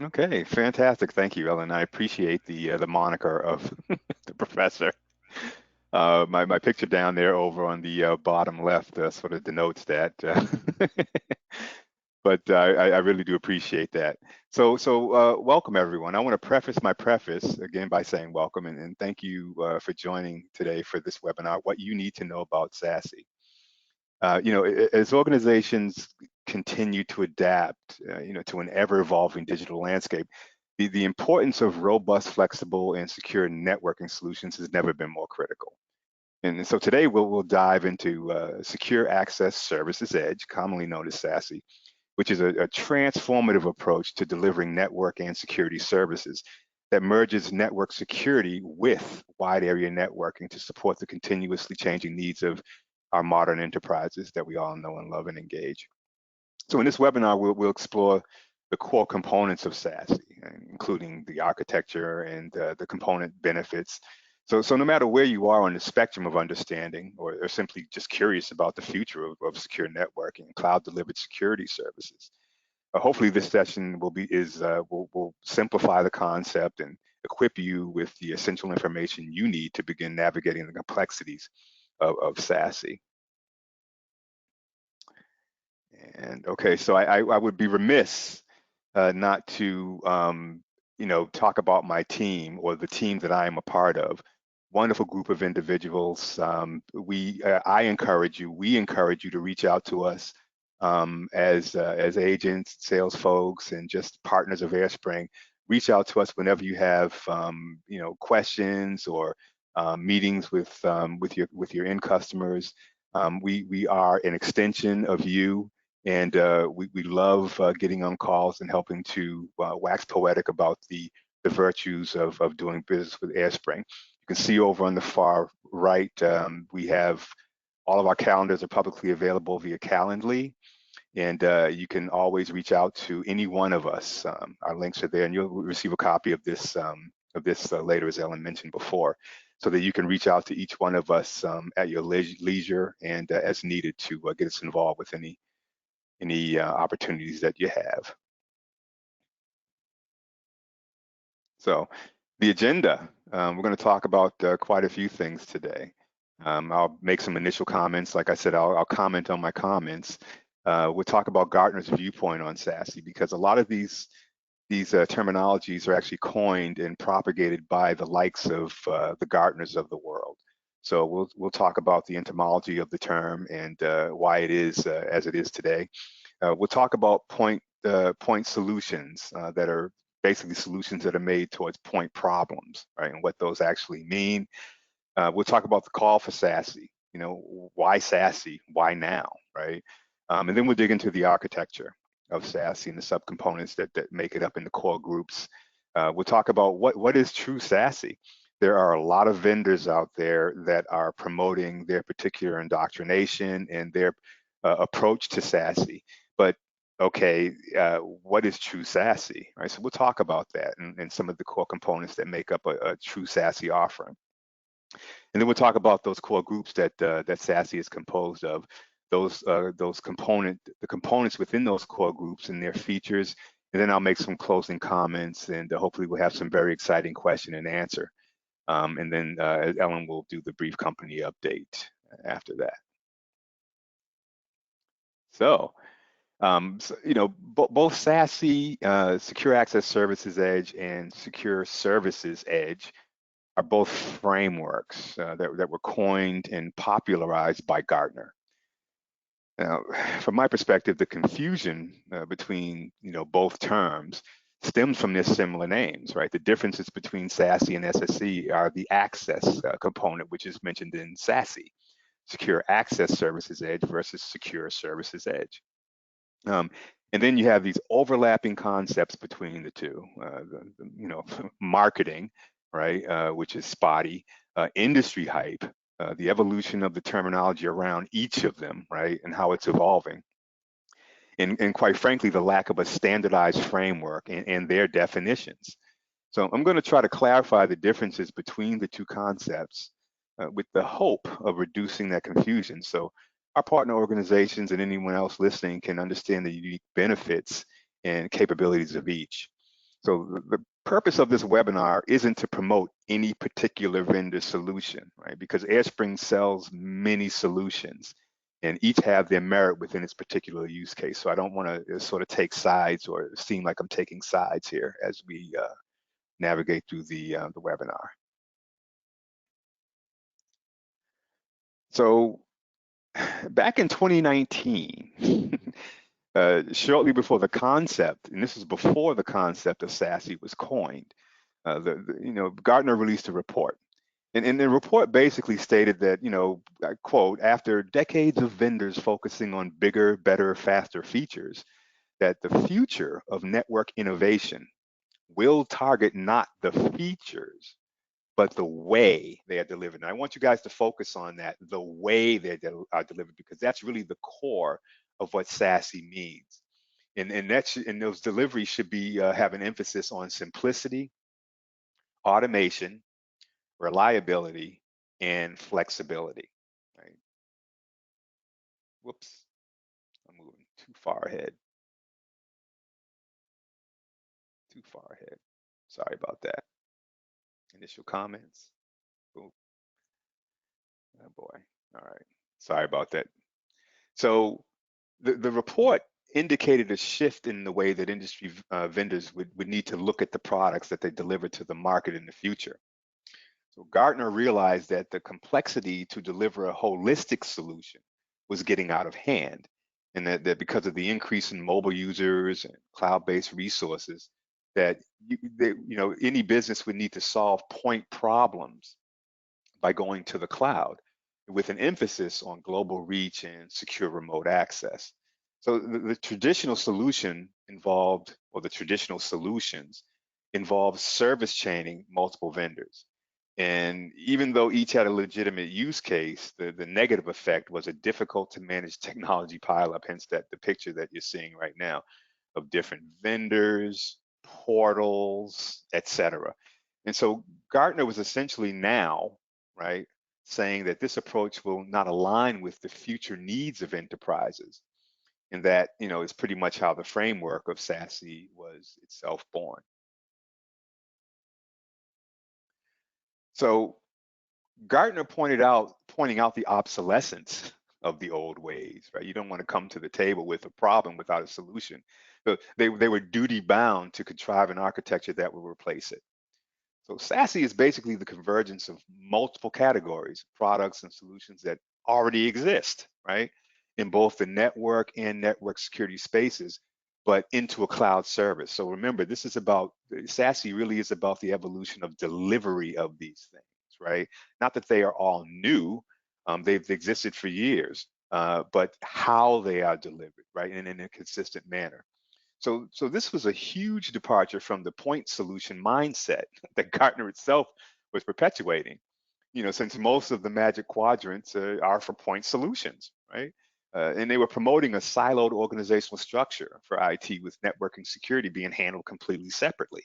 Okay, fantastic. Thank you, Ellen. I appreciate the moniker of the professor. My picture down there over on the bottom left sort of denotes that. But I really do appreciate that. So welcome everyone. I want to preface my preface again by saying welcome and thank you for joining today for this webinar, What You Need to Know About SASE. As organizations continue to adapt, to an ever-evolving digital landscape, the importance of robust, flexible, and secure networking solutions has never been more critical. And so today we'll dive into Secure Access Services Edge, commonly known as SASE, which is a transformative approach to delivering network and security services that merges network security with wide area networking to support the continuously changing needs of our modern enterprises that we all know and love and engage. So in this webinar, we'll explore the core components of SASE, including the architecture and the component benefits. So no matter where you are on the spectrum of understanding or simply just curious about the future of secure networking, cloud-delivered security services, hopefully this session will simplify the concept and equip you with the essential information you need to begin navigating the complexities of SASE. And okay, so I would be remiss not to talk about my team or the team that I am a part of. Wonderful group of individuals. I encourage you, we encourage you to reach out to us as agents, sales folks, and just partners of AireSpring. Reach out to us whenever you have questions or meetings with your end customers. We are an extension of you. And we love getting on calls and helping to wax poetic about the virtues of doing business with AireSpring. You can see over on the far right, we have all of our calendars are publicly available via Calendly, and you can always reach out to any one of us. Our links are there, and you'll receive a copy of this later, as Ellen mentioned before, so that you can reach out to each one of us at your leisure and as needed to get us involved with any opportunities that you have. So the agenda, we're going to talk about quite a few things today. I'll make some initial comments. Like I said, I'll comment on my comments. We'll talk about Gartner's viewpoint on SASE, because a lot of these terminologies are actually coined and propagated by the likes of the Gartners of the world. So we'll talk about the etymology of the term and why it is as it is today. We'll talk about point solutions that are basically solutions that are made towards point problems, right? And what those actually mean. We'll talk about the call for SASE. Why SASE? Why now, right? And then we'll dig into the architecture of SASE and the subcomponents that make it up in the core groups. We'll talk about what is true SASE. There are a lot of vendors out there that are promoting their particular indoctrination and their approach to SASE. But okay, what is true SASE, right? So we'll talk about that and some of the core components that make up a true SASE offering. And then we'll talk about those core groups that SASE is composed of, the components within those core groups and their features. And then I'll make some closing comments, and hopefully we'll have some very exciting question and answer. And then Ellen will do the brief company update after that. So both SASE, Secure Access Services Edge, and Secure Services Edge are both frameworks that were coined and popularized by Gartner. Now, from my perspective, the confusion between both terms stems from their similar names, right? The differences between SASE and SSE are the access component, which is mentioned in SASE, Secure Access Services Edge versus Secure Services Edge. And then you have these overlapping concepts between the two, marketing, right, which is spotty, industry hype, the evolution of the terminology around each of them, right, and how it's evolving. And quite frankly, the lack of a standardized framework and their definitions. So I'm going to try to clarify the differences between the two concepts with the hope of reducing that confusion. So our partner organizations and anyone else listening can understand the unique benefits and capabilities of each. So the purpose of this webinar isn't to promote any particular vendor solution, right? Because AireSpring sells many solutions and each have their merit within its particular use case. So I don't want to sort of take sides or seem like I'm taking sides here as we navigate through the webinar. So back in 2019, shortly before the concept, and this is before the concept of SASE was coined, Gartner released a report. And the report basically stated that, I quote, after decades of vendors focusing on bigger, better, faster features, that the future of network innovation will target not the features, but the way they are delivered. And I want you guys to focus on that, the way they are delivered, because that's really the core of what SASE means. And those deliveries should be have an emphasis on simplicity, automation, reliability, and flexibility. Right? Whoops, I'm moving too far ahead. Too far ahead. Sorry about that. Initial comments. Oh, oh boy. All right. Sorry about that. So the report indicated a shift in the way that industry vendors would need to look at the products that they deliver to the market in the future. So Gartner realized that the complexity to deliver a holistic solution was getting out of hand, and that because of the increase in mobile users and cloud-based resources, that any business would need to solve point problems by going to the cloud, with an emphasis on global reach and secure remote access. So the traditional solution involved, or the traditional solutions involved service chaining multiple vendors. And even though each had a legitimate use case, the negative effect was a difficult to manage technology pileup, hence the picture that you're seeing right now of different vendors, portals, etc. And so Gartner was essentially now, right, saying that this approach will not align with the future needs of enterprises. And that, is pretty much how the framework of SASE was itself born. So Gartner pointing out the obsolescence of the old ways, right? You don't want to come to the table with a problem without a solution. So they were duty bound to contrive an architecture that will replace it. So SASE is basically the convergence of multiple categories, products and solutions that already exist, right? In both the network and network security spaces, but into a cloud service. So remember, SASE really is about the evolution of delivery of these things, right? Not that they are all new, they've existed for years, but how they are delivered, right? And in a consistent manner. So this was a huge departure from the point solution mindset that Gartner itself was perpetuating, since most of the magic quadrants are for point solutions, right? And they were promoting a siloed organizational structure for IT, with networking security being handled completely separately.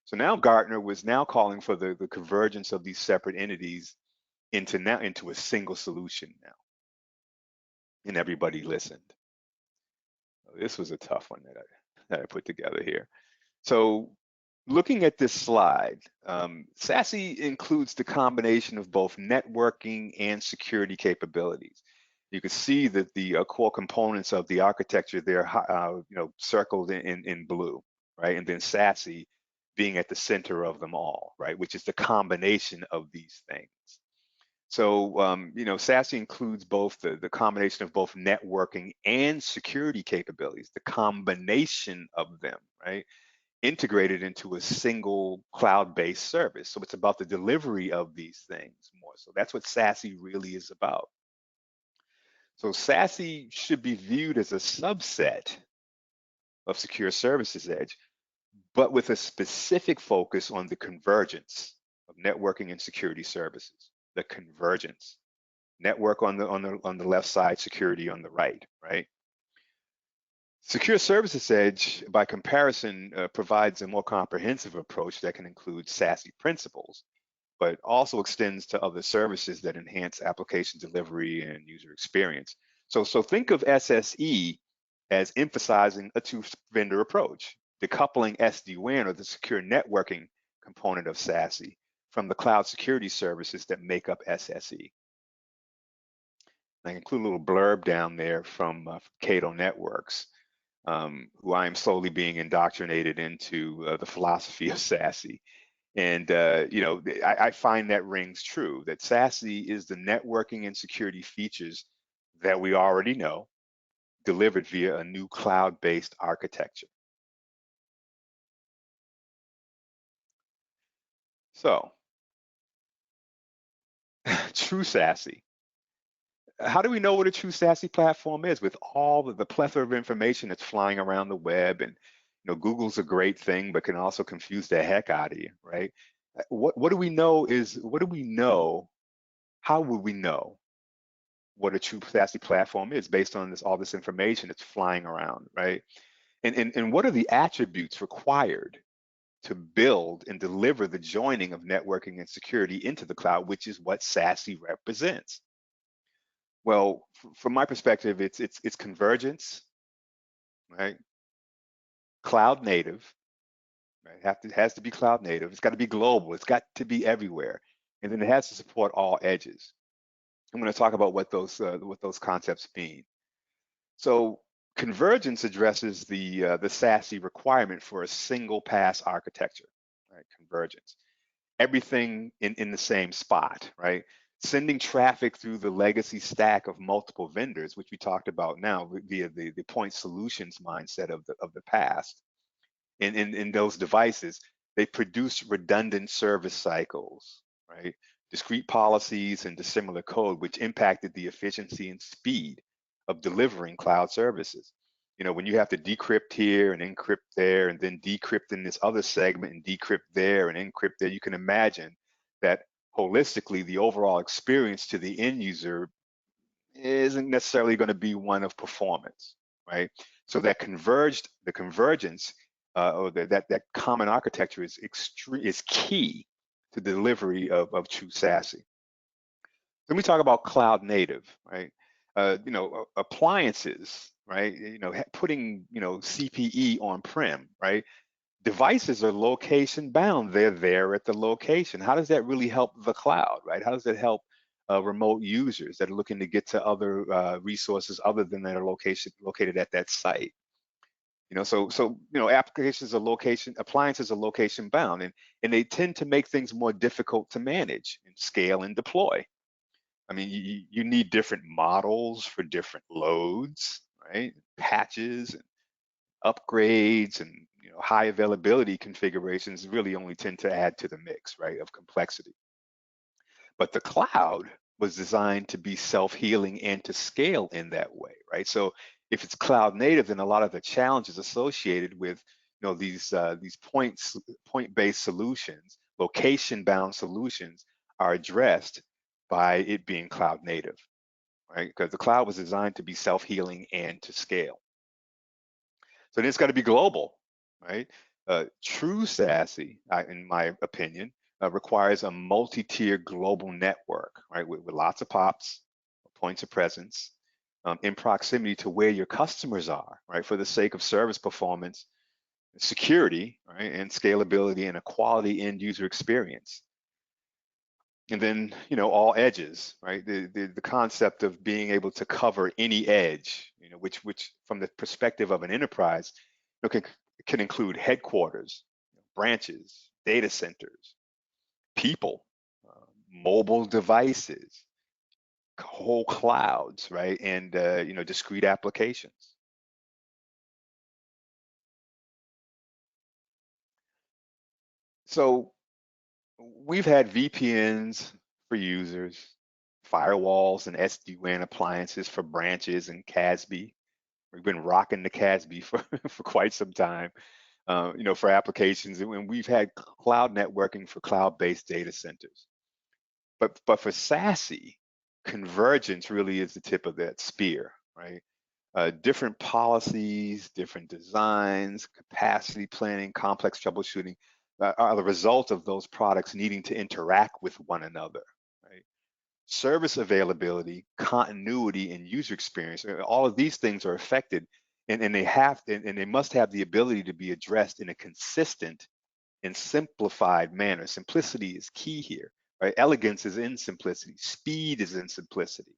So now Gartner was now calling for the convergence of these separate entities into a single solution now. And everybody listened. This was a tough one that I put together here. So looking at this slide, SASE includes the combination of both networking and security capabilities. You can see that the core components of the architecture there, circled in blue, right? And then SASE being at the center of them all, right? Which is the combination of these things. So, SASE includes both the combination of both networking and security capabilities, the combination of them, right? Integrated into a single cloud-based service. So it's about the delivery of these things more. So that's what SASE really is about. So SASE should be viewed as a subset of Secure Services Edge, but with a specific focus on the convergence of networking and security services, the convergence. Network on the left side, security on the right, right? Secure Services Edge, by comparison, provides a more comprehensive approach that can include SASE principles, but also extends to other services that enhance application delivery and user experience. So think of SSE as emphasizing a two-vendor approach, decoupling SD-WAN, or the secure networking component of SASE, from the cloud security services that make up SSE. I include a little blurb down there from Cato Networks, who I am slowly being indoctrinated into the philosophy of SASE. And I find that rings true, that SASE is the networking and security features that we already know, delivered via a new cloud-based architecture. So, true SASE. How do we know what a true SASE platform is with all of the plethora of information that's flying around the web? And Google's a great thing, but can also confuse the heck out of you, right? What do we know is, what do we know? How would we know what a true SASE platform is based on all this information that's flying around, right? And what are the attributes required to build and deliver the joining of networking and security into the cloud, which is what SASE represents? Well, from my perspective, it's convergence, right? Cloud native, right? Has to be cloud native. It's got to be global. It's got to be everywhere, and then it has to support all edges. I'm going to talk about what those concepts mean. So convergence addresses the SASE requirement for a single pass architecture, right? Convergence, everything in the same spot, right? Sending traffic through the legacy stack of multiple vendors, which we talked about now via the point solutions mindset of the past. In those devices, they produce redundant service cycles, right? Discrete policies and dissimilar code, which impacted the efficiency and speed of delivering cloud services. When you have to decrypt here and encrypt there, and then decrypt in this other segment and decrypt there and encrypt there, you can imagine that holistically, the overall experience to the end user isn't necessarily going to be one of performance, right? So the convergence, or that common architecture is key to the delivery of true SASE. Then we talk about cloud native, right? Appliances, right? Putting CPE on-prem, right? Devices are location bound. They're there at the location. How does that really help the cloud, right? How does it help remote users that are looking to get to other resources other than that are located at that site? Applications are appliances are location bound, and they tend to make things more difficult to manage and scale and deploy. I mean, you need different models for different loads, right? Patches and upgrades and high availability configurations really only tend to add to the mix, right, of complexity. But the cloud was designed to be self-healing and to scale in that way, right? So if it's cloud native, then a lot of the challenges associated with these point-based solutions, location-bound solutions, are addressed by it being cloud native, right? Because the cloud was designed to be self-healing and to scale. So it's got to be global, right? True SASE, in my opinion, requires a multi-tier global network, right? With lots of POPs, points of presence, in proximity to where your customers are, right? For the sake of service performance, security, right? And scalability and a quality end user experience. And then, all edges, right? The concept of being able to cover any edge, which from the perspective of an enterprise, can include headquarters, branches, data centers, people, mobile devices, whole clouds, right? And discrete applications. So we've had VPNs for users, firewalls and SD-WAN appliances for branches and CASB. We've been rocking the CASB for quite some time, for applications, and we've had cloud networking for cloud-based data centers. But for SASE, convergence really is the tip of that spear, right? Different policies, different designs, capacity planning, complex troubleshooting are the result of those products needing to interact with one another, right? Service availability, continuity, and user experience, all of these things are affected and they must have the ability to be addressed in a consistent and simplified manner. Simplicity is key here, right? Elegance is in simplicity. Speed is in simplicity.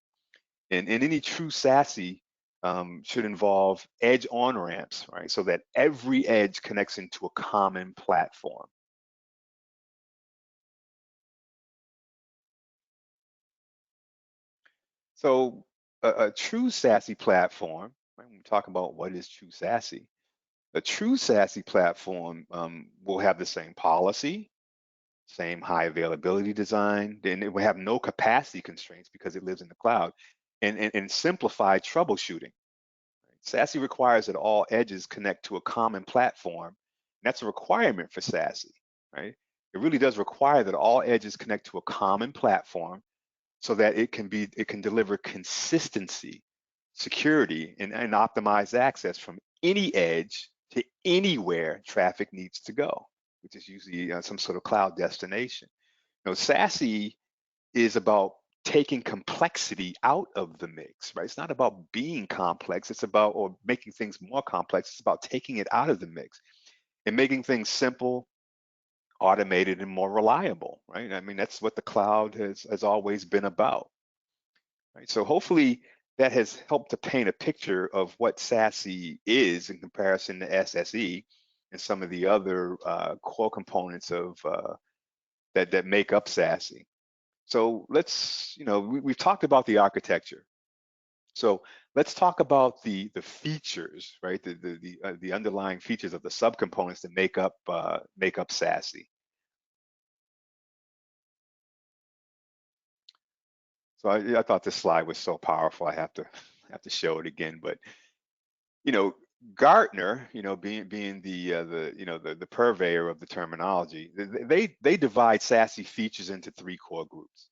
And any true SASE should involve edge on-ramps, right? So that every edge connects into a common platform. So a true SASE platform, right, when we talk about what is true SASE, a true SASE platform will have the same policy, same high availability design, then it will have no capacity constraints because it lives in the cloud, and simplified troubleshooting. SASE requires that all edges connect to a common platform. And that's a requirement for SASE, right? It really does require that all edges connect to a common platform so that it can deliver consistency, security, and optimized access from any edge to anywhere traffic needs to go, which is usually some sort of cloud destination. SASE is about taking complexity out of the mix, right? It's not about being complex, it's about, or making things more complex, it's about taking it out of the mix and making things simple, automated, and more reliable, right? I mean, that's what the cloud has always been about, right? So hopefully that has helped to paint a picture of what SASE is in comparison to SSE and some of the other core components of that make up SASE. So let's, we've talked about the architecture. So let's talk about the features, right? The underlying features of the subcomponents that make up SASE. So I thought this slide was so powerful. I have to show it again. But Gartner, being the purveyor of the terminology, they divide SASE features into three core groups.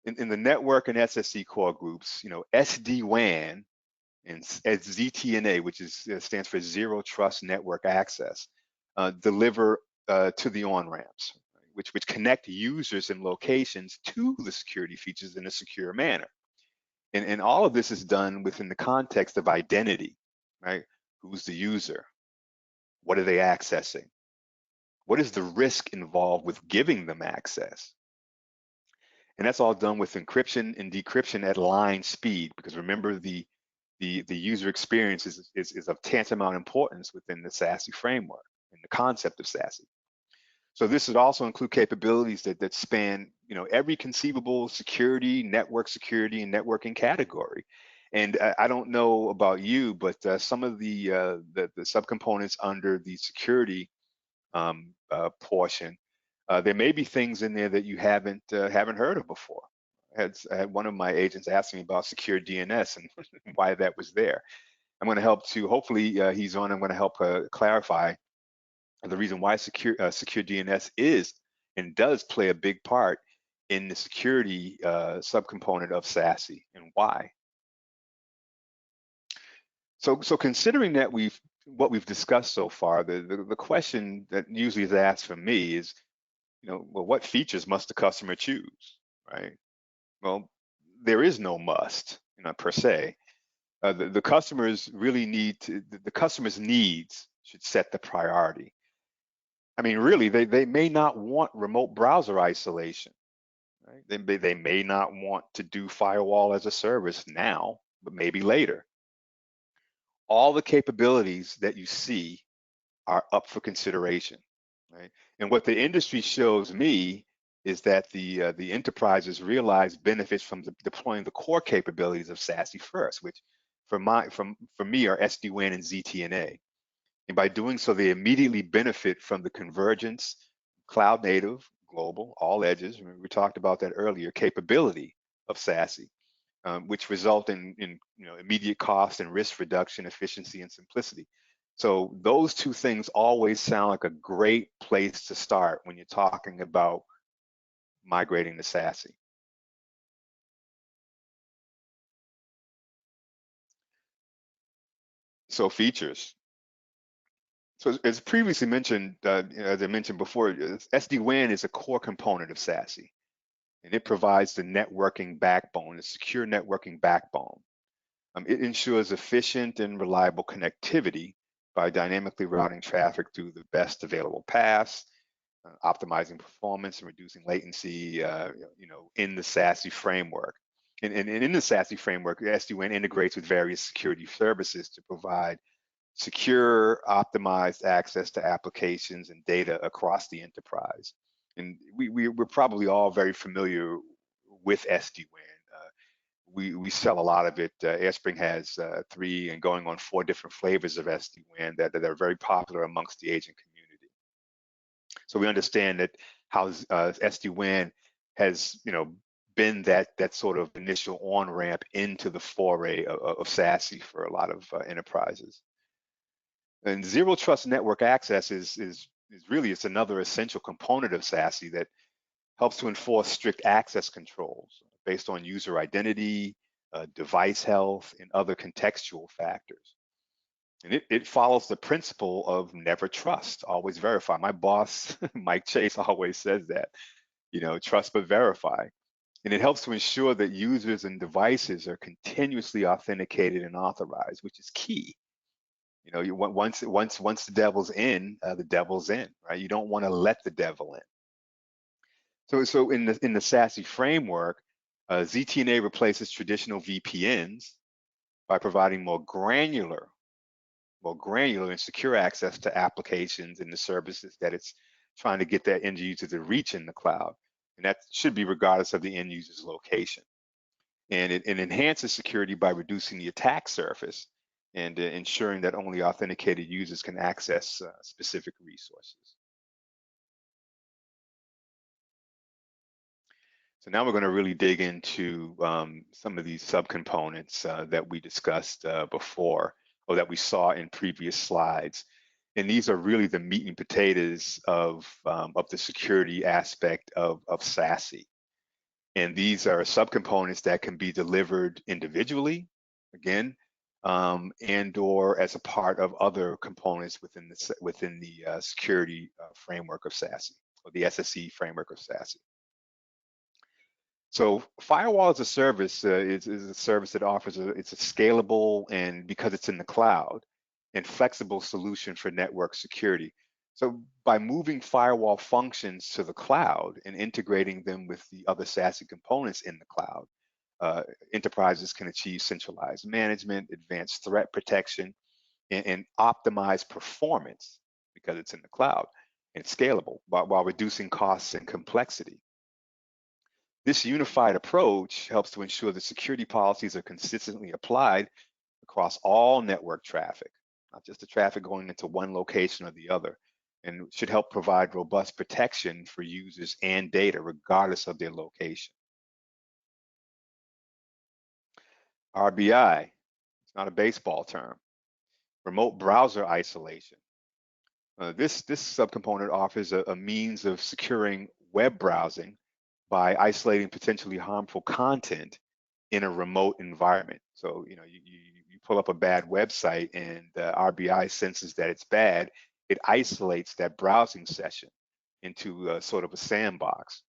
In the network and SSE core groups, SD-WAN and ZTNA, which stands for Zero Trust Network Access, deliver to the on-ramps, which connect users and locations to the security features in a secure manner. And all of this is done within the context of identity, right? Who's the user? What are they accessing? What is the risk involved with giving them access? And that's all done with encryption and decryption at line speed, because remember the user experience is of tantamount importance within the SASE framework and the concept of SASE. So this would also include capabilities that span every conceivable security, network security, and networking category. And I don't know about you, but some of the subcomponents under the security portion, there may be things in there that you haven't heard of before. I had one of my agents ask me about secure DNS and why that was there. I'm going to help to, hopefully he's on, I'm going to help clarify the reason why secure DNS is and does play a big part in the security subcomponent of SASE and why. So considering that what we've discussed so far, the question that usually is asked for me is, well, what features must the customer choose, right? Well, there is no must, per se. The customers really the customer's needs should set the priority. I mean, really, they may not want remote browser isolation, right? They may not want to do firewall as a service now, but maybe later. All the capabilities that you see are up for consideration, right? And what the industry shows me is that the enterprises realize benefits from deploying the core capabilities of SASE first, which for me are SD-WAN and ZTNA. And by doing so, they immediately benefit from the convergence, cloud native, global, all edges. We talked about that earlier, capability of SASE, which result in immediate cost and risk reduction, efficiency, and simplicity. So those two things always sound like a great place to start when you're talking about migrating to SASE. So features. So as previously mentioned, as I mentioned before, SD-WAN is a core component of SASE, and it provides the networking backbone, a secure networking backbone. It ensures efficient and reliable connectivity by dynamically routing traffic through the best available paths, optimizing performance and reducing latency, in the SASE framework. And in the SASE framework, SD-WAN integrates with various security services to provide secure, optimized access to applications and data across the enterprise. And we're probably all very familiar with SD-WAN. We sell a lot of it. AireSpring has 3 and going on 4 different flavors of SD-WAN that are very popular amongst the agent community. So we understand that how SD-WAN has, been that sort of initial on-ramp into the foray of SASE for a lot of enterprises. And zero trust network access is really, it's another essential component of SASE that helps to enforce strict access controls based on user identity, device health, and other contextual factors. And it follows the principle of never trust, always verify. My boss, Mike Chase, always says that, trust but verify. And it helps to ensure that users and devices are continuously authenticated and authorized, which is key. Once the devil's in, the devil's in, right? You don't want to let the devil in. So in the SASE framework, ZTNA replaces traditional VPNs by providing more granular and secure access to applications and the services that it's trying to get that end user to reach in the cloud. And that should be regardless of the end user's location. And it enhances security by reducing the attack surface and ensuring that only authenticated users can access specific resources. So now we're going to really dig into some of these subcomponents that we discussed before, or that we saw in previous slides. And these are really the meat and potatoes of the security aspect of SASE. And these are subcomponents that can be delivered individually, again, and or as a part of other components within the security framework of SASE, or the SSE framework of SASE. So firewall as a service is a service that offers it's a scalable, and because it's in the cloud, and flexible solution for network security. So by moving firewall functions to the cloud and integrating them with the other SASE components in the cloud, enterprises can achieve centralized management, advanced threat protection, and optimized performance because it's in the cloud and scalable while reducing costs and complexity. This unified approach helps to ensure that security policies are consistently applied across all network traffic, not just the traffic going into one location or the other, and should help provide robust protection for users and data regardless of their location. RBI, it's not a baseball term. Remote browser isolation. This subcomponent offers a means of securing web browsing by isolating potentially harmful content in a remote environment. So, you pull up a bad website and RBI senses that it's bad, it isolates that browsing session into sort of a sandbox.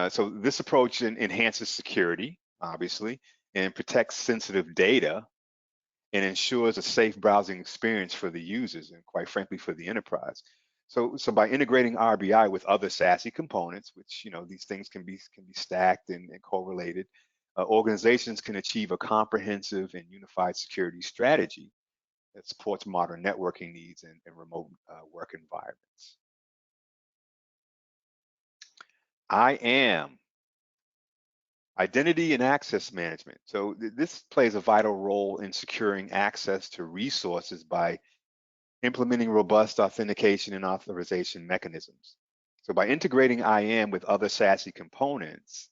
So this approach enhances security, obviously, and protects sensitive data, and ensures a safe browsing experience for the users and, quite frankly, for the enterprise. So by integrating RBI with other SASE components, which these things can be stacked and correlated, organizations can achieve a comprehensive and unified security strategy that supports modern networking needs and remote work environments. IAM, identity and access management. So this plays a vital role in securing access to resources by implementing robust authentication and authorization mechanisms. So by integrating IAM with other SASE components,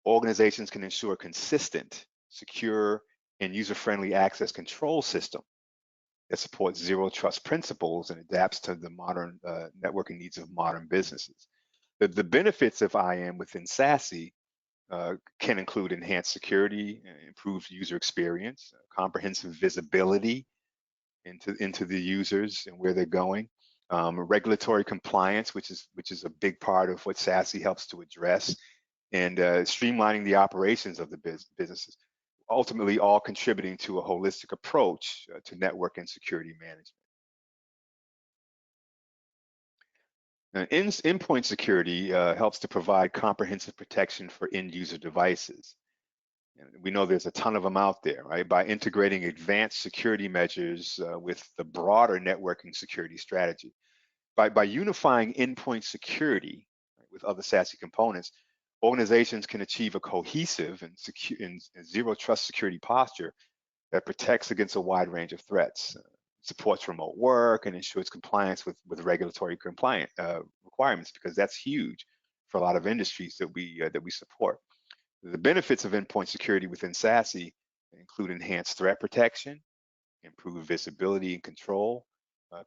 organizations can ensure consistent, secure, and user-friendly access control system that supports zero trust principles and adapts to the modern networking needs of modern businesses. The benefits of IAM within SASE can include enhanced security, improved user experience, comprehensive visibility into the users and where they're going, regulatory compliance, which is a big part of what SASE helps to address, and streamlining the operations of the businesses. ultimately all contributing to a holistic approach to network and security management. Now, endpoint security helps to provide comprehensive protection for end user devices. And we know there's a ton of them out there, right? By integrating advanced security measures with the broader networking security strategy. By unifying endpoint security, right, with other SASE components, organizations can achieve a cohesive and secure and zero trust security posture that protects against a wide range of threats, supports remote work, and ensures compliance with regulatory compliant requirements, because that's huge for a lot of industries that we support. The benefits of endpoint security within SASE include enhanced threat protection, improved visibility and control,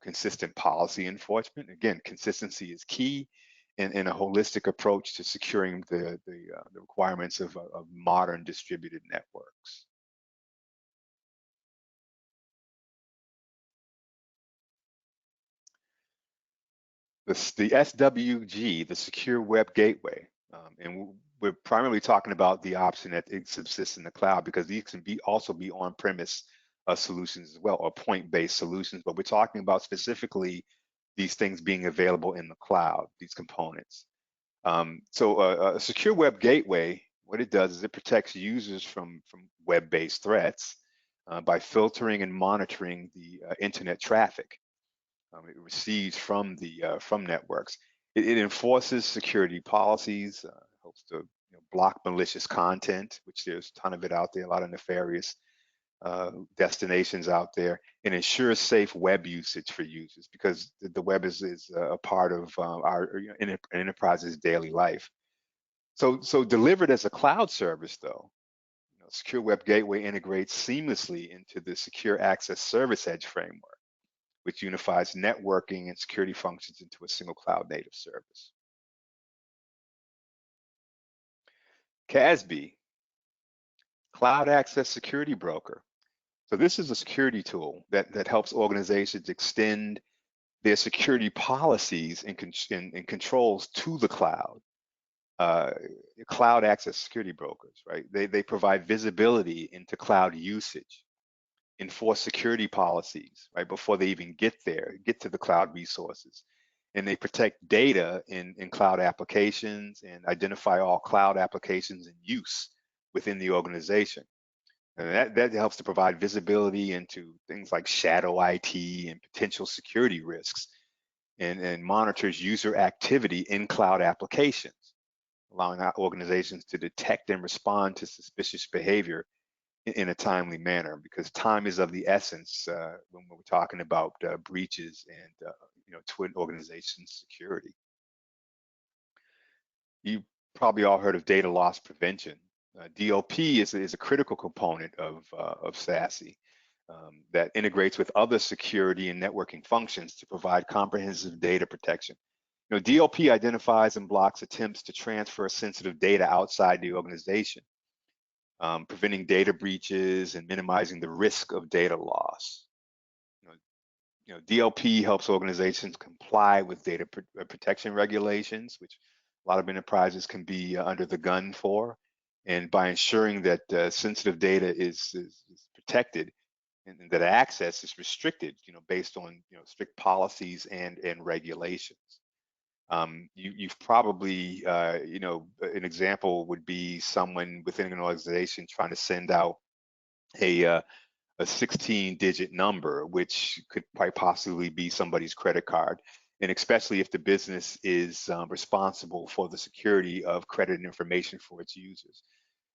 consistent policy enforcement. Again, consistency is key in a holistic approach to securing the requirements of modern distributed networks. The SWG, the Secure Web Gateway, and we're primarily talking about the option that it subsists in the cloud, because these can also be on-premise solutions as well, or point-based solutions, but we're talking about specifically these things being available in the cloud, these components. So a Secure Web Gateway, what it does is it protects users from web-based threats by filtering and monitoring the internet traffic it receives from networks. It enforces security policies, helps to block malicious content, which there's a ton of it out there, a lot of nefarious destinations out there, and ensures safe web usage for users, because the web is a part of our enterprise's daily life. So delivered as a cloud service, though, Secure Web Gateway integrates seamlessly into the Secure Access Service Edge framework, which unifies networking and security functions into a single cloud native service. CASB, Cloud Access Security Broker. So this is a security tool that helps organizations extend their security policies and controls to the cloud. Cloud access security brokers, right? They provide visibility into cloud usage, enforce security policies, right, before they even get to the cloud resources. And they protect data in cloud applications and identify all cloud applications in use within the organization. And that helps to provide visibility into things like shadow IT and potential security risks, and monitors user activity in cloud applications, allowing organizations to detect and respond to suspicious behavior in a timely manner, because time is of the essence when we're talking about breaches and twin organization security. You probably all heard of data loss prevention. DLP is a critical component of SASE that integrates with other security and networking functions to provide comprehensive data protection. DLP identifies and blocks attempts to transfer sensitive data outside the organization, preventing data breaches and minimizing the risk of data loss. DLP helps organizations comply with data protection regulations, which a lot of enterprises can be under the gun for, and by ensuring that sensitive data is protected and that access is restricted, based on strict policies and regulations. You've probably, an example would be someone within an organization trying to send out a 16-digit number, which could quite possibly be somebody's credit card. And especially if the business is responsible for the security of credit information for its users.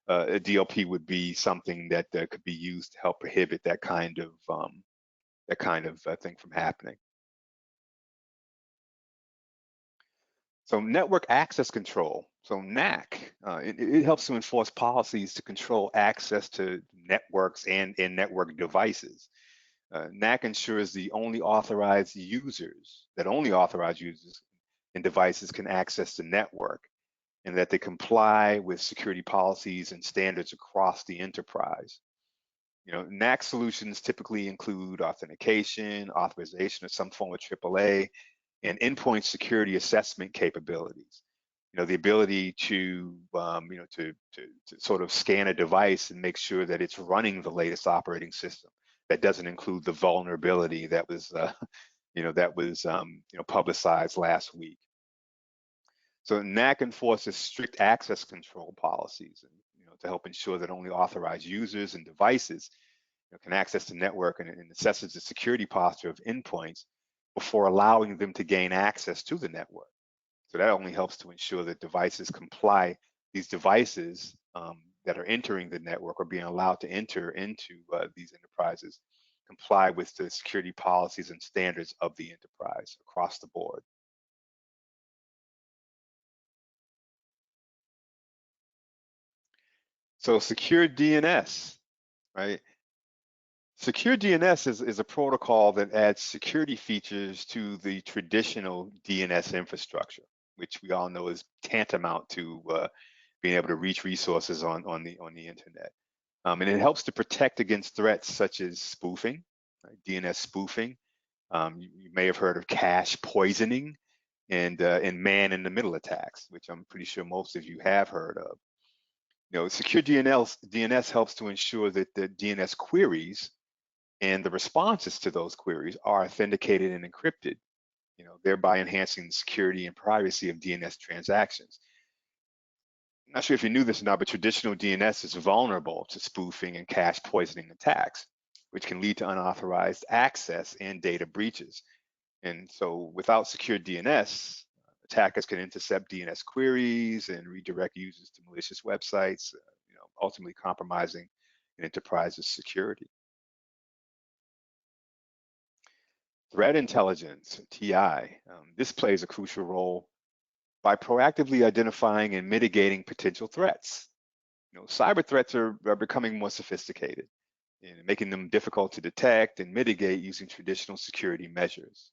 A DLP would be something that could be used to help prohibit that kind of thing from happening. So network access control, so NAC, it helps to enforce policies to control access to networks and network devices. NAC ensures that only authorized users and devices can access the network, and that they comply with security policies and standards across the enterprise. NAC solutions typically include authentication, authorization of some form of AAA, and endpoint security assessment capabilities. the ability to, to sort of scan a device and make sure that it's running the latest operating system. That doesn't include the vulnerability that was, publicized last week. So NAC enforces strict access control policies, and to help ensure that only authorized users and devices can access the network, and assesses the security posture of endpoints before allowing them to gain access to the network. So that only helps to ensure that devices comply. These devices that are entering the network or being allowed to enter into these enterprises comply with the security policies and standards of the enterprise across the board. So secure DNS, right? Secure DNS is a protocol that adds security features to the traditional DNS infrastructure, which we all know is tantamount to being able to reach resources on the internet. And it helps to protect against threats such as spoofing, right? DNS spoofing. You may have heard of cache poisoning and man-in-the-middle attacks, which I'm pretty sure most of you have heard of. Secure DNS helps to ensure that the DNS queries and the responses to those queries are authenticated and encrypted, thereby enhancing the security and privacy of DNS transactions. I'm not sure if you knew this or not, but traditional DNS is vulnerable to spoofing and cache poisoning attacks, which can lead to unauthorized access and data breaches. And so without secure DNS, attackers can intercept DNS queries and redirect users to malicious websites, ultimately compromising an enterprise's security. Threat intelligence, TI, this plays a crucial role by proactively identifying and mitigating potential threats. Cyber threats are becoming more sophisticated, and making them difficult to detect and mitigate using traditional security measures.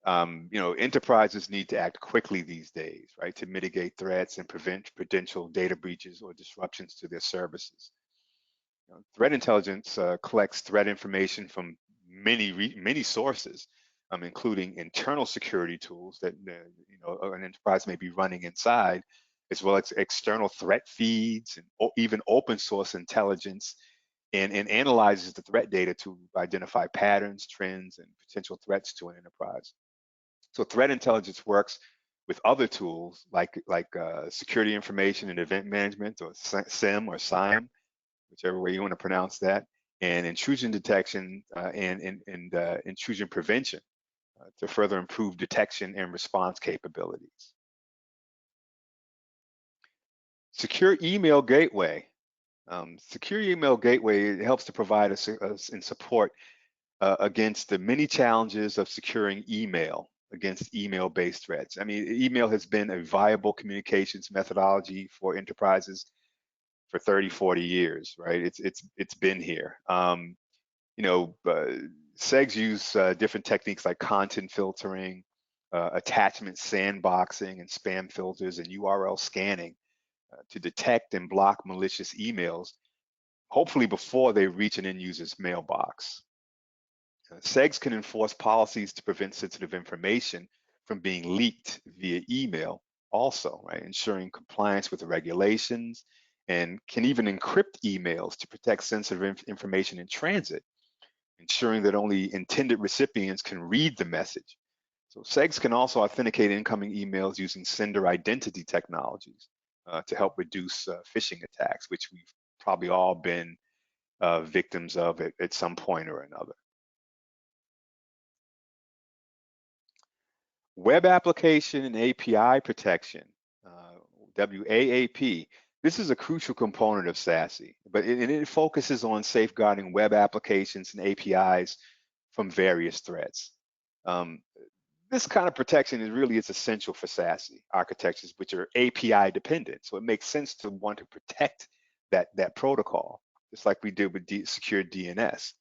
Enterprises need to act quickly these days, right, to mitigate threats and prevent potential data breaches or disruptions to their services. Threat intelligence collects threat information from many sources, including internal security tools that an enterprise may be running inside, as well as external threat feeds and even open source intelligence, and analyzes the threat data to identify patterns, trends, and potential threats to an enterprise. So threat intelligence works with other tools like security information and event management, or SIM or SIAM, whichever way you want to pronounce that, and intrusion detection and intrusion prevention to further improve detection and response capabilities. Secure email gateway. Secure email gateway helps to provide us in support against the many challenges of securing email against email-based threats. I mean, email has been a viable communications methodology for enterprises for 30, 40 years, right? It's been here. SEGs use different techniques like content filtering, attachment sandboxing, and spam filters, and URL scanning to detect and block malicious emails, hopefully before they reach an end user's mailbox. SEGs can enforce policies to prevent sensitive information from being leaked via email also, right? Ensuring compliance with the regulations, and can even encrypt emails to protect sensitive information in transit, ensuring that only intended recipients can read the message. So SEGs can also authenticate incoming emails using sender identity technologies to help reduce phishing attacks, which we've probably all been victims of at some point or another. Web application and API protection, WAAP. This is a crucial component of SASE, but it focuses on safeguarding web applications and APIs from various threats. This kind of protection is essential for SASE architectures, which are API dependent. So it makes sense to want to protect that protocol, just like we did with secure DNS.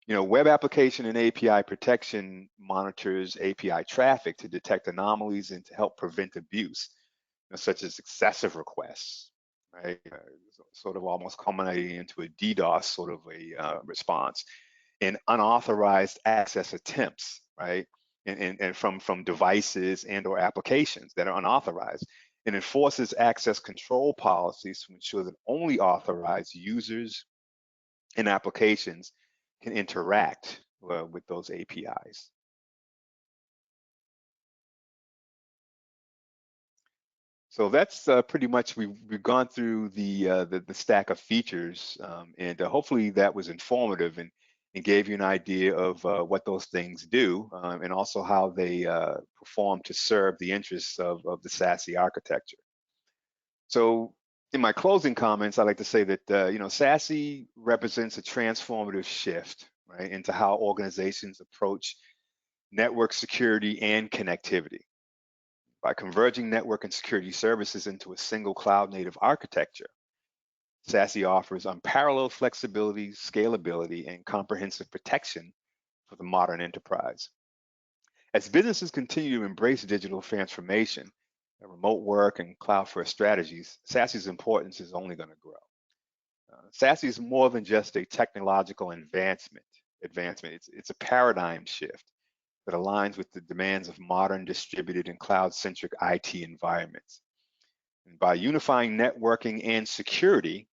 Web application and API protection monitors API traffic to detect anomalies and to help prevent abuse, such as excessive requests, right? Sort of almost culminating into a DDoS sort of a response, and unauthorized access attempts, right? and from devices and or applications that are unauthorized. It enforces access control policies to ensure that only authorized users and applications can interact with those APIs. So that's pretty much we've gone through the stack of features, and hopefully that was informative and gave you an idea of what those things do, and also how they perform to serve the interests of the SASE architecture. So in my closing comments, I like to say that SASE represents a transformative shift, right, into how organizations approach network security and connectivity. By converging network and security services into a single cloud-native architecture, SASE offers unparalleled flexibility, scalability, and comprehensive protection for the modern enterprise. As businesses continue to embrace digital transformation, remote work, and cloud-first strategies, SASE's importance is only going to grow. SASE is more than just a technological advancement. It's a paradigm shift that aligns with the demands of modern distributed and cloud-centric IT environments. And by unifying networking and security,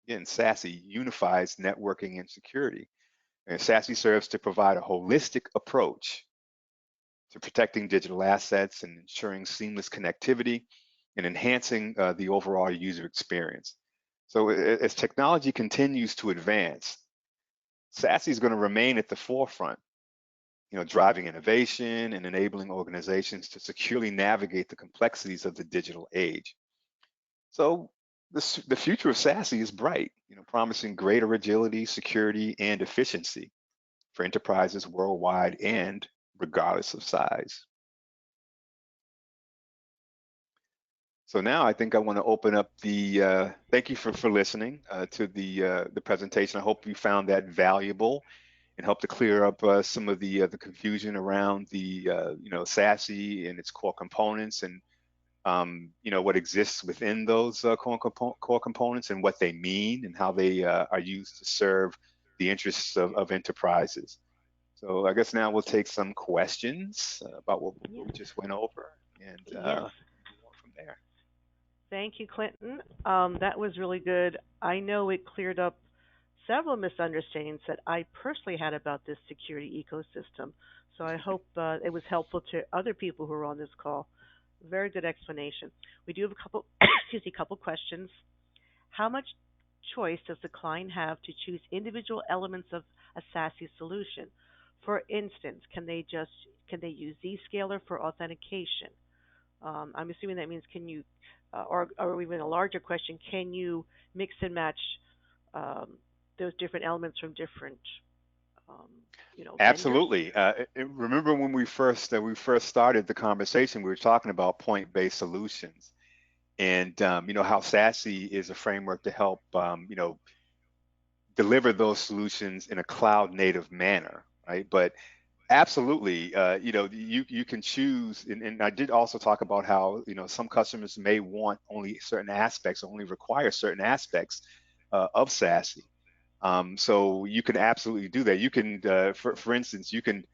again, SASE unifies networking and security. And SASE serves to provide a holistic approach to protecting digital assets and ensuring seamless connectivity and enhancing the overall user experience. So as technology continues to advance, SASE is going to remain at the forefront, driving innovation and enabling organizations to securely navigate the complexities of the digital age. So the future of SASE is bright, promising greater agility, security, and efficiency for enterprises worldwide and regardless of size. So now I think I want to open up the, thank you for listening to the presentation. I hope you found that valuable and help to clear up some of the confusion around the SASE and its core components, and what exists within those core components and what they mean and how they are used to serve the interests of enterprises. So I guess now we'll take some questions about what we just went over, and Yes. move on from there. Thank you, Clinton. That was really good. I know it cleared up several misunderstandings that I personally had about this security ecosystem. So I hope it was helpful to other people who are on this call. Very good explanation. We do have a couple, excuse me, couple questions. How much choice does the client have to choose individual elements of a SASE solution? For instance, can they use Zscaler for authentication? I'm assuming that means can you, or even a larger question, can you mix and match um, those different elements from different, um, vendors? Absolutely. Remember when we first started the conversation, we were talking about point-based solutions, and how SASE is a framework to help deliver those solutions in a cloud-native manner, right? But absolutely, you can choose, and I did also talk about how some customers may want only certain aspects, or only require certain aspects of SASE. So you can absolutely do that. You can, for instance, you can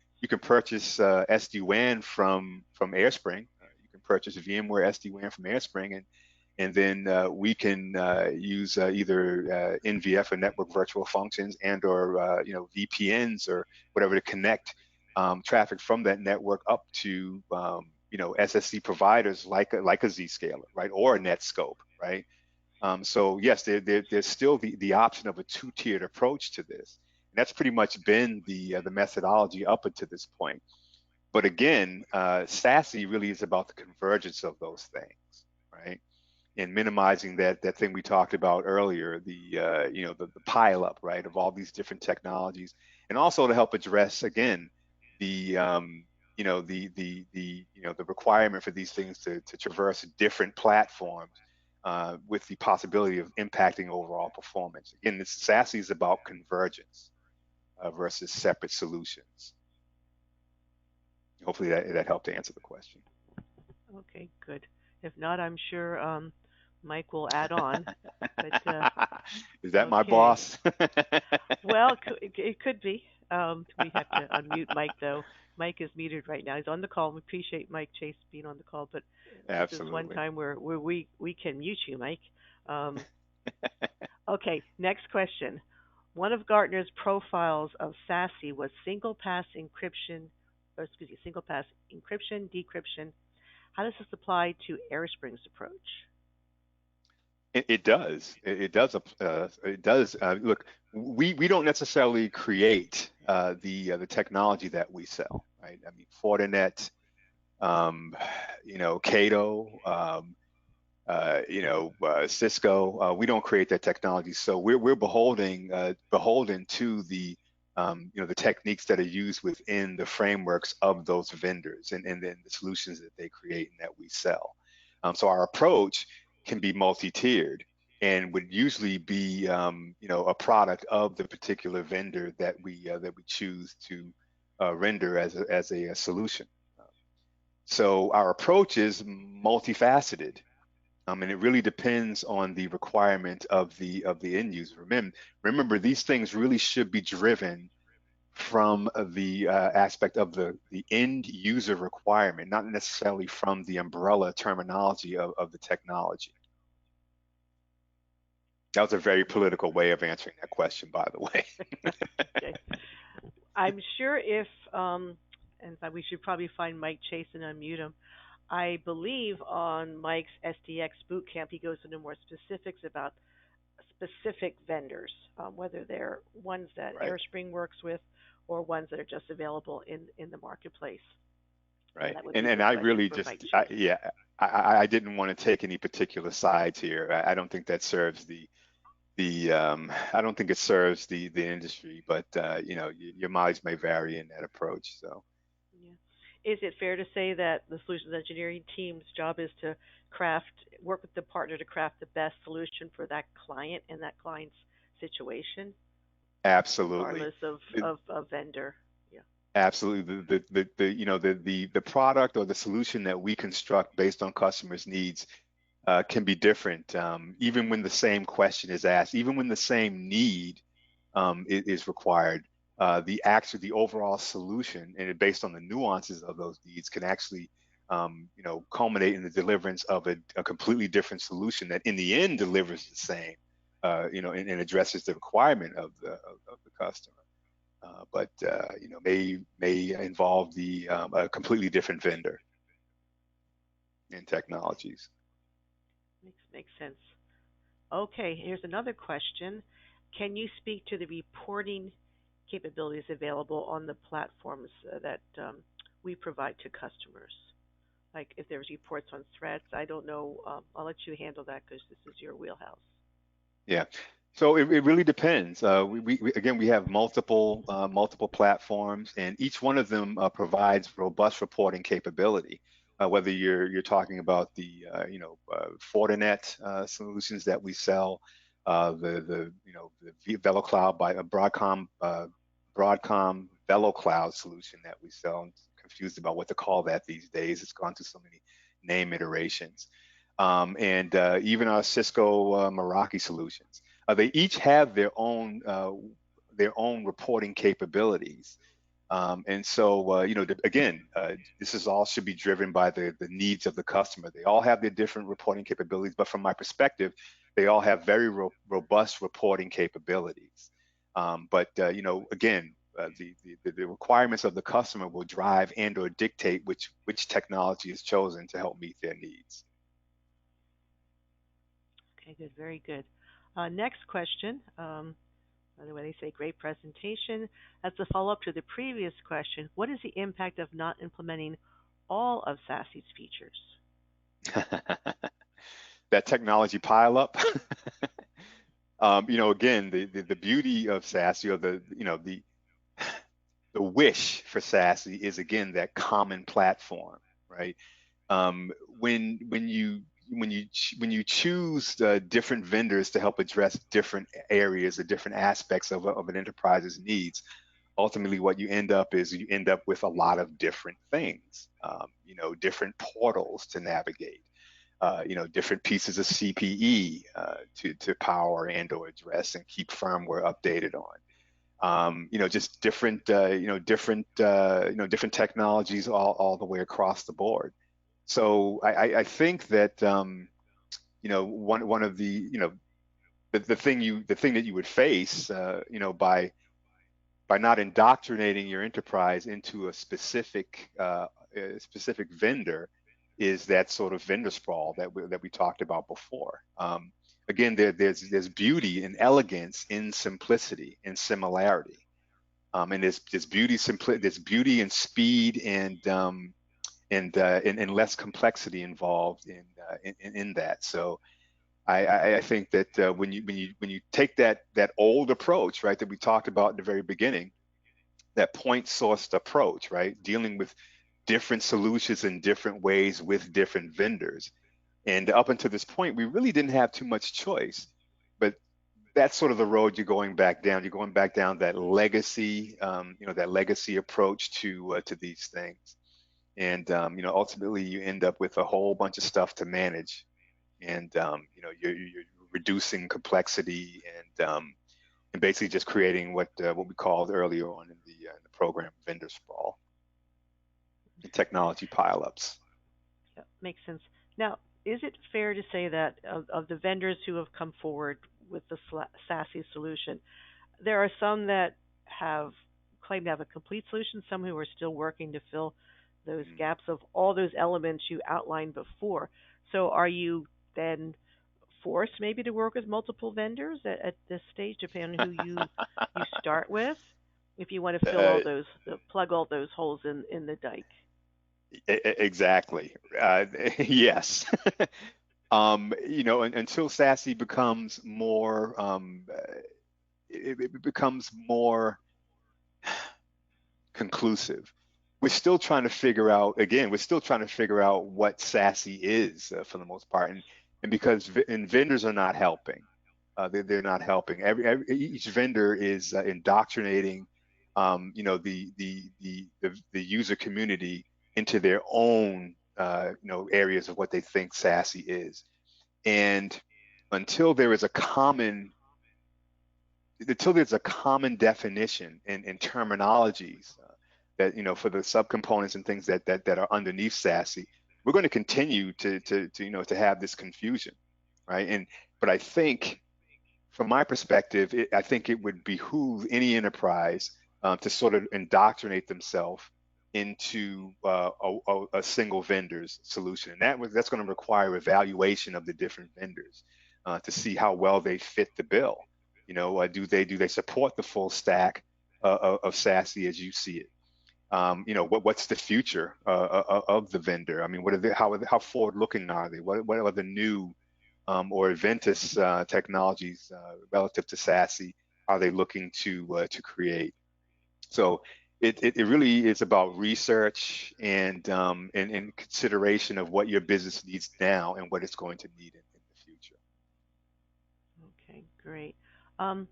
purchase SD-WAN from AireSpring. You can purchase VMware SD-WAN from AireSpring, and then we can use either NVF or network virtual functions, and or VPNs or whatever to connect traffic from that network up to SSC providers like a Zscaler, right, or a Netscope, right. So yes, there's still the option of a two-tiered approach to this, and that's pretty much been the methodology up until this point. But again, SASE really is about the convergence of those things, right? And minimizing that thing we talked about earlier, the pile up, right, of all these different technologies, and also to help address again the the requirement for these things to traverse different platforms with the possibility of impacting overall performance. Again, this SASE is about convergence versus separate solutions. Hopefully that helped to answer the question. Okay, good. If not, I'm sure Mike will add on. But Is that my okay. boss? Well, it could be. We have to unmute Mike though. Mike is muted right now. He's on the call. We appreciate Mike Chase being on the call, but this is one Absolutely. time where we can mute you, Mike. Um, okay, next question. One of Gartner's profiles of SASE was single pass encryption, decryption. How does this apply to AireSpring's approach? It does. It does. It does. Look, we don't necessarily create the technology that we sell, right? I mean, Fortinet, um, Cato, Cisco. We don't create that technology, so we're beholden to the techniques that are used within the frameworks of those vendors and then the solutions that they create and that we sell. So our approach can be multi-tiered and would usually be a product of the particular vendor that we choose to render as a solution. So our approach is multifaceted. And it really depends on the requirement of the end user. Remember, these things really should be driven from the aspect of the end user requirement, not necessarily from the umbrella terminology of the technology. That was a very political way of answering that question, by the way. Okay. I'm sure if, and we should probably find Mike Chase and unmute him. I believe on Mike's SDX boot camp, he goes into more specifics about specific vendors, whether they're ones that Right, AireSpring works with or ones that are just available in the marketplace. So right. that would And be a and good I question really for Mike just, Chase. yeah, I didn't want to take any particular sides here. I don't think that serves the I don't think it serves the industry, but your mileage may vary in that approach. So Yeah. Is it fair to say that the solutions engineering team's job is to work with the partner to craft the best solution for that client and that client's situation, absolutely. regardless of vendor? Yeah. Absolutely. The product or the solution that we construct based on customers' needs can be different, even when the same question is asked, even when the same need is required. The overall solution, and based on the nuances of those needs, can actually culminate in the deliverance of a completely different solution that, in the end, delivers the same, and addresses the requirement of the customer. But may involve a completely different vendor and technologies. Makes sense. Okay, here's another question. Can you speak to the reporting capabilities available on the platforms that we provide to customers? Like if there's reports on threats, I don't know. I'll let you handle that because this is your wheelhouse. Yeah. So it really depends. Again, we have multiple platforms, and each one of them provides robust reporting capability. Whether you're talking about the Fortinet solutions that we sell, the Velo Cloud by Broadcom Velo Cloud solution that we sell. I'm confused about what to call that these days. It's gone through so many name iterations. And even our Cisco Meraki solutions. They each have their own reporting capabilities. And so, again, this is all should be driven by the needs of the customer. They all have their different reporting capabilities, but from my perspective, they all have very robust reporting capabilities. But again, the requirements of the customer will drive and or dictate which technology is chosen to help meet their needs. Okay, good, very good. Next question. By the way, they say great presentation. As a follow up to the previous question, what is the impact of not implementing all of SASE's features? That technology pile up. Again, the beauty of SASE, or the wish for SASE, is again that common platform, right? When you choose different vendors to help address different areas or different aspects of an enterprise's needs, ultimately what you end up with a lot of different things, different portals to navigate, different pieces of CPE to power and or address and keep firmware updated on. just different, different technologies all the way across the board. So I think that, one of the thing that you would face, by not indoctrinating your enterprise into a specific vendor, is that sort of vendor sprawl that we talked about before. Again, there's beauty and elegance in simplicity and similarity, and there's beauty and speed and less complexity involved in that. So I think that when you take that old approach, right, that we talked about in the very beginning, that point sourced approach, right, dealing with different solutions in different ways with different vendors. And up until this point, we really didn't have too much choice. But that's sort of the road you're going back down. You're going back down that legacy, that legacy approach to these things. And ultimately, you end up with a whole bunch of stuff to manage, and you're reducing complexity and basically just creating what we called earlier on in the program vendor sprawl and technology pileups. Yeah, makes sense. Now, is it fair to say that of the vendors who have come forward with the SASE solution, there are some that have claimed to have a complete solution, some who are still working to fill those gaps of all those elements you outlined before. So are you then forced maybe to work with multiple vendors at this stage, depending on who you start with, if you want to fill all Uh, those, plug all those holes in the dike? exactly. Yes. Until SASE becomes more, it becomes more conclusive. We're still trying to figure out, again, we're still trying to figure out what SASE is, for the most part. And because vendors are not helping, they're not helping. Each vendor is indoctrinating, the user community into their own, areas of what they think SASE is. And until there is a common until there's a common definition and terminologies, that, for the subcomponents and things that are underneath SASE, we're going to continue to have this confusion, right? But I think, from my perspective, I think it would behoove any enterprise, to sort of indoctrinate themselves into a single vendor's solution, and that's going to require evaluation of the different vendors, to see how well they fit the bill. Do they support the full stack of SASE as you see it? What's the future of the vendor? I mean, what are they, how forward looking are they? What are the new, or Adventist technologies, relative to SASE, are they looking to create? So it really is about research and consideration of what your business needs now and what it's going to need in the future. Okay, great. Um,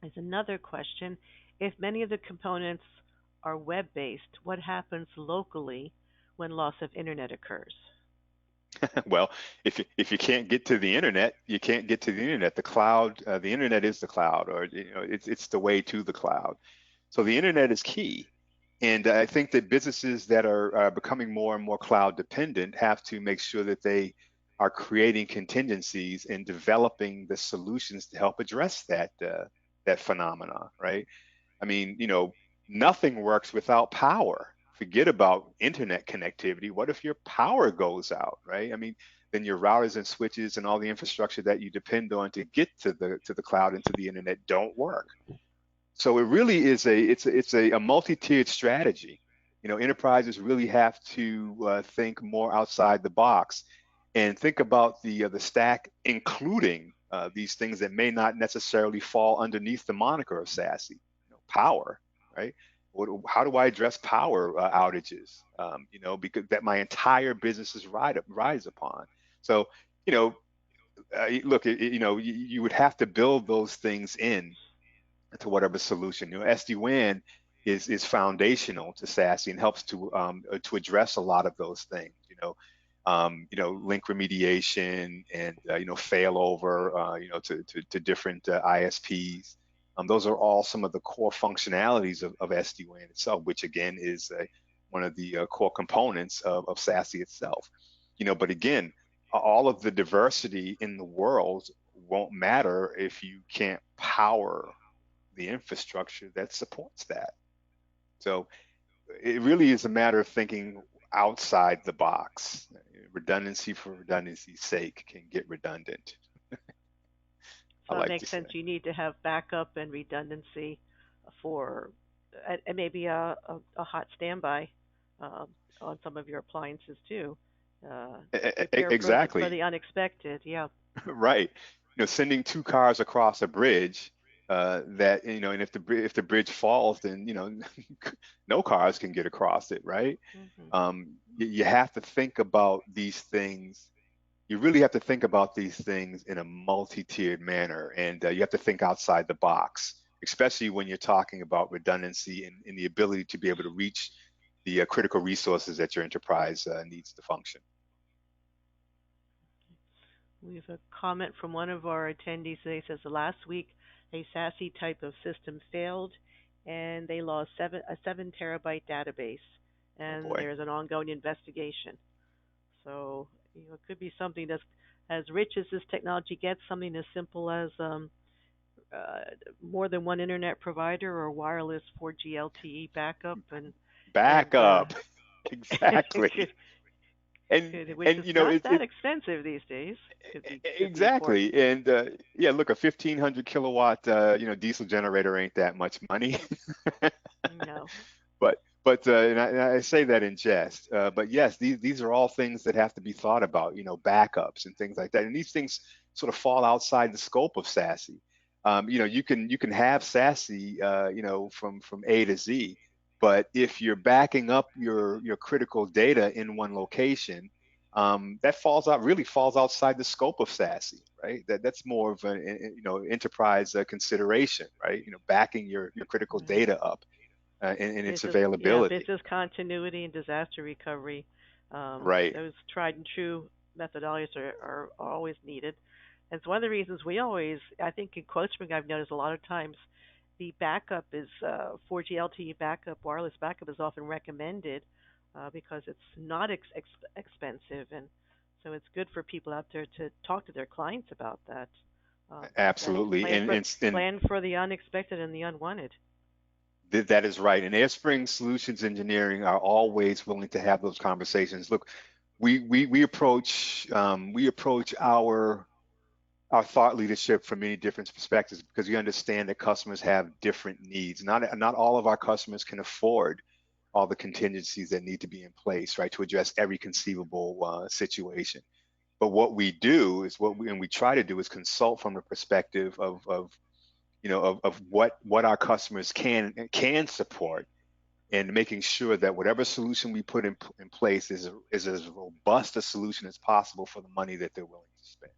there's another question. If many of the components are web-based, what happens locally when loss of internet occurs? Well, if you can't get to the internet, you can't get to the internet. The cloud, the internet is the cloud, or it's the way to the cloud. So the internet is key. And I think that businesses that are becoming more and more cloud dependent have to make sure that they are creating contingencies and developing the solutions to help address that phenomena, right? I mean, nothing works without power. Forget about internet connectivity. What if your power goes out, right? I mean, then your routers and switches and all the infrastructure that you depend on to get to the cloud and to the internet don't work. So it really is a multi-tiered strategy. Enterprises really have to think more outside the box and think about the stack, including these things that may not necessarily fall underneath the moniker of SASE. Power, right? How do I address power outages? Because that my entire business is rides upon. So, you know, look, you would have to build those things in to whatever solution. SD-WAN is foundational to SASE and helps to address a lot of those things. Link remediation and failover, to different ISPs. Those are all some of the core functionalities of SD-WAN itself, which again is one of the core components of SASE itself. But again, all of the diversity in the world won't matter if you can't power the infrastructure that supports that. So it really is a matter of thinking outside the box. Redundancy for redundancy's sake can get redundant, I So it like to makes say. sense. You need to have backup and redundancy for, and maybe a hot standby um, on some of your appliances too, to prepare for Exactly. the unexpected. Yeah. Right. Sending two cars across a bridge, that, and if the bridge falls, then, no cars can get across it, right? Hmm. You have to think about these things. You really have to think about these things in a multi-tiered manner, and you have to think outside the box, especially when you're talking about redundancy and the ability to be able to reach the critical resources that your enterprise needs to function. We have a comment from one of our attendees today. Says last week a SASE type of system failed, and they lost a 7 terabyte database, Oh and boy. there's an ongoing investigation. So it could be something that's as rich as this technology gets, something as simple as uh, more than one internet provider or wireless 4G LTE backup, and Backup. could, Exactly. And which and is you know not it, that expensive these days. Could be important. exactly. And yeah, look, a 1500 kilowatt diesel generator ain't that much money. No. And I say that in jest. But yes, these are all things that have to be thought about, backups and things like that. And these things sort of fall outside the scope of SASE. You can have SASE, from A to Z, but if you're backing up your critical data in one location, that really falls outside the scope of SASE, right? That's more of an enterprise consideration, right? Backing your critical Yeah. data up and its Business, yeah, availability. business continuity and disaster recovery. Right. Those tried and true methodologies are always needed. And it's one of the reasons we always, I think in CodeSpring, I've noticed a lot of times the backup is 4G LTE backup, wireless backup is often recommended because it's not expensive, and so it's good for people out there to talk to their clients about that. Absolutely. And Plan for the unexpected and the unwanted. that is right. And AireSpring Solutions Engineering are always willing to have those conversations. Look, we approach our thought leadership from many different perspectives because we understand that customers have different needs. Not all of our customers can afford all the contingencies that need to be in place, right, to address every conceivable situation. But what we do is and we try to do is consult from the perspective of what our customers can support, and making sure that whatever solution we put in place is as robust a solution as possible for the money that they're willing to spend.